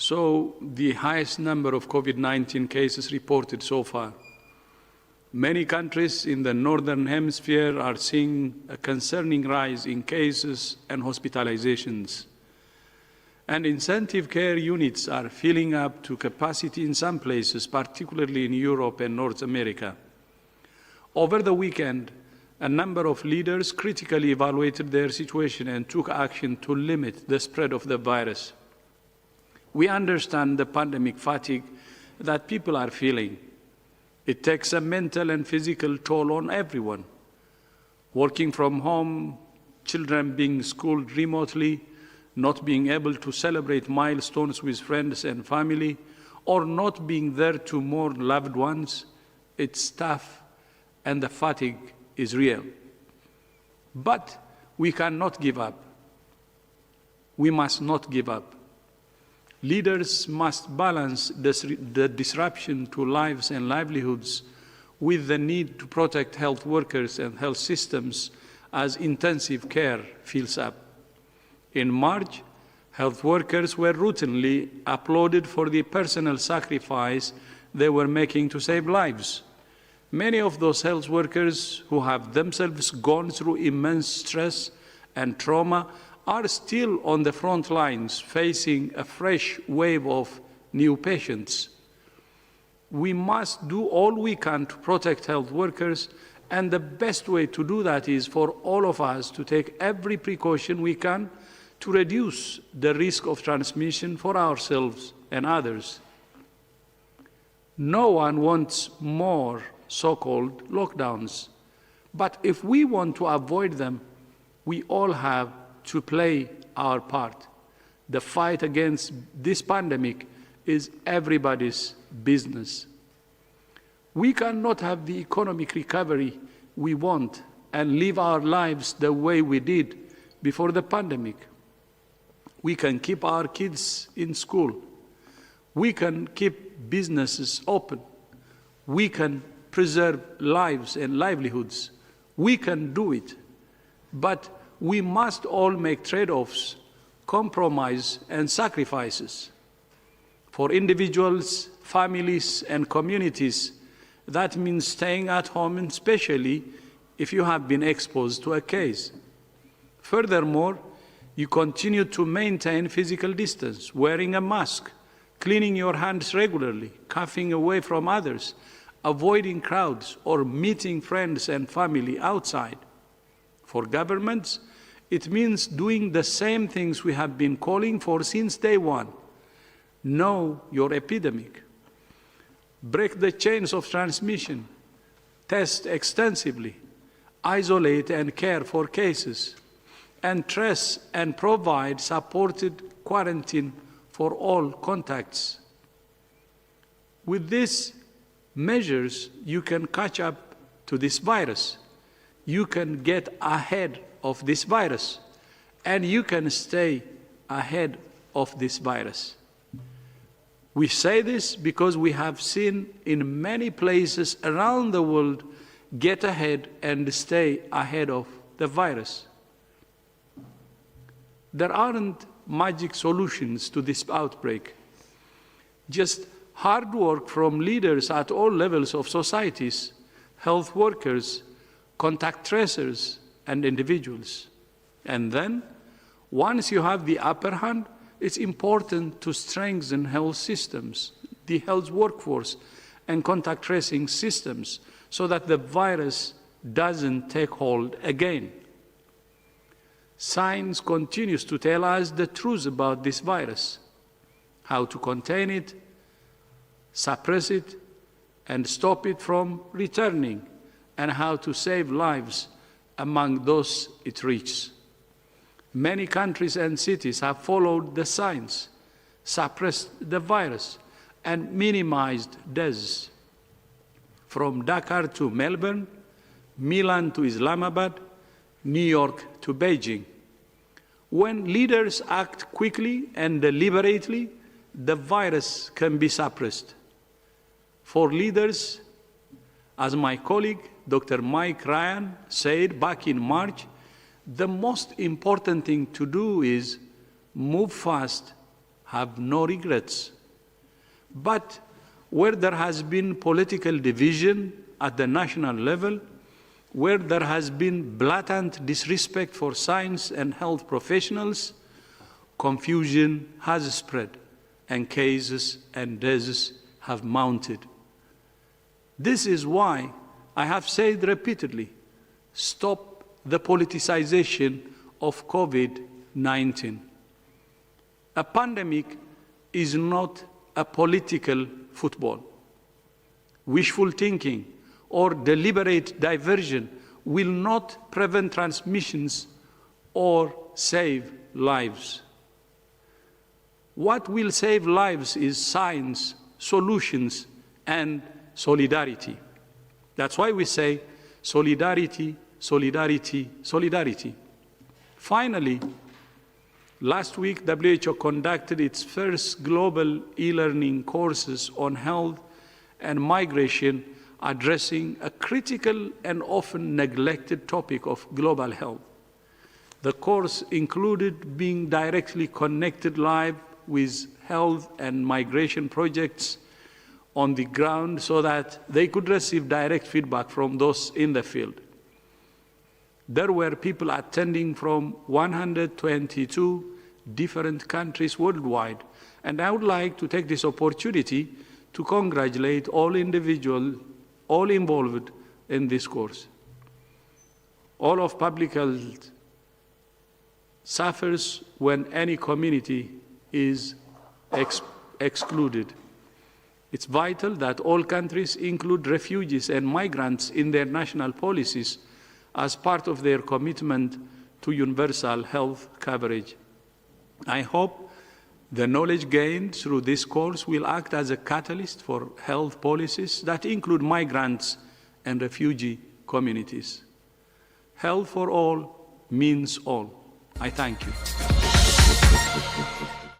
saw the highest number of COVID-19 cases reported so far. Many countries in the Northern Hemisphere are seeing a concerning rise in cases and hospitalizations. And intensive care units are filling up to capacity in some places, particularly in Europe and North America. Over the weekend, a number of leaders critically evaluated their situation and took action to limit the spread of the virus. We understand the pandemic fatigue that people are feeling. It takes a mental and physical toll on everyone. Working from home, children being schooled remotely, not being able to celebrate milestones with friends and family, or not being there to mourn loved ones, it's tough and the fatigue is real. But we cannot give up. We must not give up. Leaders must balance the disruption to lives and livelihoods with the need to protect health workers and health systems as intensive care fills up. In March, health workers were routinely applauded for the personal sacrifice they were making to save lives. Many of those health workers who have themselves gone through immense stress and trauma are still on the front lines facing a fresh wave of new patients. We must do all we can to protect health workers, and the best way to do that is for all of us to take every precaution we can to reduce the risk of transmission for ourselves and others. No one wants more so-called lockdowns, but if we want to avoid them, we all have to play our part. The fight against this pandemic is everybody's business. We cannot have the economic recovery we want and live our lives the way we did before the pandemic. We can keep our kids in school. We can keep businesses open. We can preserve lives and livelihoods. We can do it. But we must all make trade-offs, compromise, and sacrifices. For individuals, families, and communities, that means staying at home, especially if you have been exposed to a case. Furthermore, you continue to maintain physical distance, wearing a mask, cleaning your hands regularly, coughing away from others, avoiding crowds, or meeting friends and family outside. For governments, it means doing the same things we have been calling for since day one. Know your epidemic. Break the chains of transmission. Test extensively. Isolate and care for cases. And trace and provide supported quarantine for all contacts. With these measures, you can catch up to this virus. You can get ahead of this virus, and you can stay ahead of this virus. We say this because we have seen in many places around the world get ahead and stay ahead of the virus. There aren't magic solutions to this outbreak, just hard work from leaders at all levels of societies, health workers, contact tracers, and individuals. And then, once you have the upper hand, it's important to strengthen health systems, the health workforce, and contact tracing systems so that the virus doesn't take hold again. Science continues to tell us the truth about this virus, how to contain it, suppress it, and stop it from returning, and how to save lives among those it reaches. Many countries and cities have followed the science, suppressed the virus, and minimized deaths. From Dakar to Melbourne, Milan to Islamabad, New York to Beijing. When leaders act quickly and deliberately, the virus can be suppressed. For leaders, as my colleague, Dr. Mike Ryan, said back in March, the most important thing to do is move fast, have no regrets. But where there has been political division at the national level, where there has been blatant disrespect for science and health professionals, confusion has spread and cases and deaths have mounted. This is why I have said repeatedly, stop the politicization of COVID-19. A pandemic is not a political football. Wishful thinking or deliberate diversion will not prevent transmissions or save lives. What will save lives is science, solutions, and solidarity. That's why we say solidarity, solidarity, solidarity. Finally, last week, WHO conducted its first global e-learning courses on health and migration, addressing a critical and often neglected topic of global health. The course included being directly connected live with health and migration projects on the ground so that they could receive direct feedback from those in the field. There were people attending from 122 different countries worldwide, and I would like to take this opportunity to congratulate all individuals, all involved in this course. All of public health suffers when any community is excluded. It's vital that all countries include refugees and migrants in their national policies as part of their commitment to universal health coverage. I hope the knowledge gained through this course will act as a catalyst for health policies that include migrants and refugee communities. Health for all means all. I thank you.